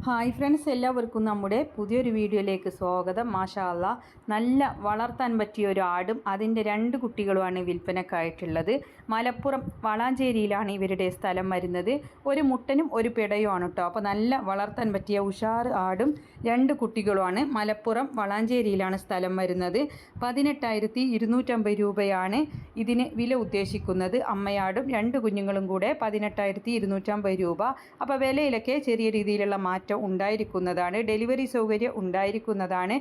Hi friends, എല്ലാവർക്കും നമ്മുടെ പുതിയൊരു വീഡിയോയിലേക്ക് സ്വാഗതം. മാഷാ അല്ലാ, നല്ല വളർത്താൻ പറ്റിയ ഒരു ആടും അതിൻ്റെ 2 കുട്ടികളുമാണ് വിൽപ്പനക്കായിട്ടുള്ളത്. മലപ്പുറം വളാഞ്ചേരിയിലാണ് ഇവരുടെ സ്ഥലം വരുന്നത്. ഒരു മുട്ടനും ഒരു പിടയുമാണ് കേട്ടോ. അപ്പോൾ നല്ല വളർത്താൻ പറ്റിയ ഉഷാർ ആടും 2 കുട്ടികളുമാണ്. മലപ്പുറം വളാഞ്ചേരിയിലാണ് സ്ഥലം വരുന്നത്. 18,250 രൂപയാണ് ഇതിന് വില ഉദ്ദേശിക്കുന്നത്. അമ്മയാടും 2 കുഞ്ഞുങ്ങളും കൂടെ 18,250 രൂപ. അപ്പോൾ വിലയിലൊക്കെ ചെറിയ രീതിയിലുള്ള മാറ്റം ഉണ്ടായിരിക്കുന്നതാണ്. ഡെലിവറി സൗകര്യം ഉണ്ടായിരിക്കുന്നതാണ്.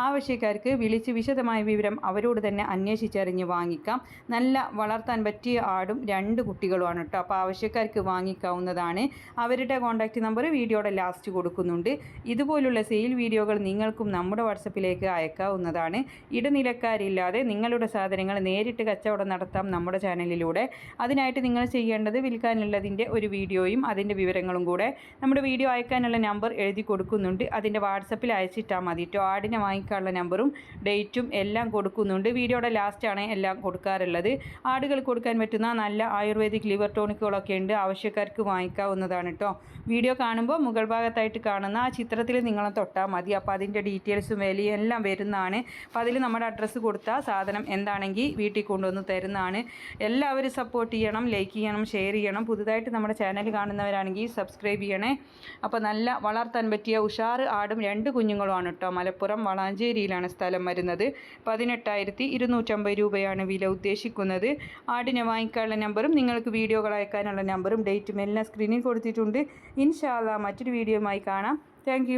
ആവശ്യക്കാർക്ക് വിളിച്ച് വിശദമായ വിവരം അവരോട് തന്നെ അന്വേഷിച്ചറിഞ്ഞ് വാങ്ങിക്കാം. നല്ല വളർത്താൻ പറ്റിയ ആടും 2 കുട്ടികളുമാണ് കേട്ടോ. അപ്പോൾ ആവശ്യക്കാർക്ക് വാങ്ങിക്കാവുന്നതാണ്. അവരുടെ കോൺടാക്റ്റ് നമ്പർ വീഡിയോയുടെ ലാസ്റ്റ് കൊടുക്കുന്നുണ്ട്. ഇതുപോലുള്ള സെയിൽ വീഡിയോകൾ നിങ്ങൾക്കും നമ്മുടെ വാട്സപ്പിലേക്ക് അയക്കാവുന്നതാണ്. ഇടനിലക്കാരില്ലാതെ നിങ്ങളുടെ സാധനങ്ങൾ നേരിട്ട് കച്ചവടം നടത്താം നമ്മുടെ ചാനലിലൂടെ. അതിനായിട്ട് നിങ്ങൾ ചെയ്യേണ്ടത് വിൽക്കാനുള്ളതിൻ്റെ ഒരു വീഡിയോയും അതിൻ്റെ വിവരങ്ങളും കൂടെ നമ്മുടെ വീഡിയോ അയക്കാനുള്ള നമ്പർ എഴുതി കൊടുക്കുന്നുണ്ട്. അതിൻ്റെ വാട്സപ്പിൽ അയച്ചിട്ടാൽ മതി കേട്ടോ. ആടിനെ വാങ്ങിക്കാനുള്ള നമ്പറും ഡേറ്റും എല്ലാം കൊടുക്കുന്നുണ്ട്. വീഡിയോയുടെ ലാസ്റ്റാണ് എല്ലാം കൊടുക്കാറുള്ളത്. ആടുകൾ കൊടുക്കാൻ പറ്റുന്ന നല്ല ആയുർവേദിക് ലിവർ ടോണിക്കുകളൊക്കെ ഉണ്ട്. ആവശ്യക്കാർക്ക് വാങ്ങിക്കാവുന്നതാണ് കേട്ടോ. വീഡിയോ കാണുമ്പോൾ മുകൾ ഭാഗത്തായിട്ട് കാണുന്ന ആ ചിത്രത്തിൽ നിങ്ങൾ തൊട്ടാൽ മതി. അപ്പോൾ അതിൻ്റെ ഡീറ്റെയിൽസും വിലയും എല്ലാം വരുന്നതാണ്. അപ്പോൾ അതിൽ നമ്മുടെ അഡ്രസ്സ് കൊടുത്താൽ സാധനം എന്താണെങ്കിൽ വീട്ടിൽ കൊണ്ടുവന്ന് തരുന്നതാണ്. എല്ലാവരും സപ്പോർട്ട് ചെയ്യണം, ലൈക്ക് ചെയ്യണം, ഷെയർ ചെയ്യണം. പുതുതായിട്ട് നമ്മുടെ ചാനൽ കാണുന്നവരാണെങ്കിൽ സബ്സ്ക്രൈബ് ചെയ്യണേ. അപ്പോൾ നല്ല വളർത്താൻ പറ്റിയ ഉഷാർ ആടും 2 കുഞ്ഞുങ്ങളുമാണ് കേട്ടോ. മലപ്പുറം വളാഞ്ചേരിയിലാണ് സ്ഥലം വരുന്നത്. 18,250 രൂപയാണ് വില ഉദ്ദേശിക്കുന്നത്. ആടിനെ വാങ്ങിക്കാനുള്ള നമ്പറും നിങ്ങൾക്ക് വീഡിയോകൾ അയക്കാനുള്ള നമ്പറും ഡേറ്റും എല്ലാം സ്ക്രീനിൽ കൊടുത്തിട്ടുണ്ട്. ഇൻഷാ അല്ലാ മറ്റൊരു വീഡിയോയുമായി കാണാം. താങ്ക്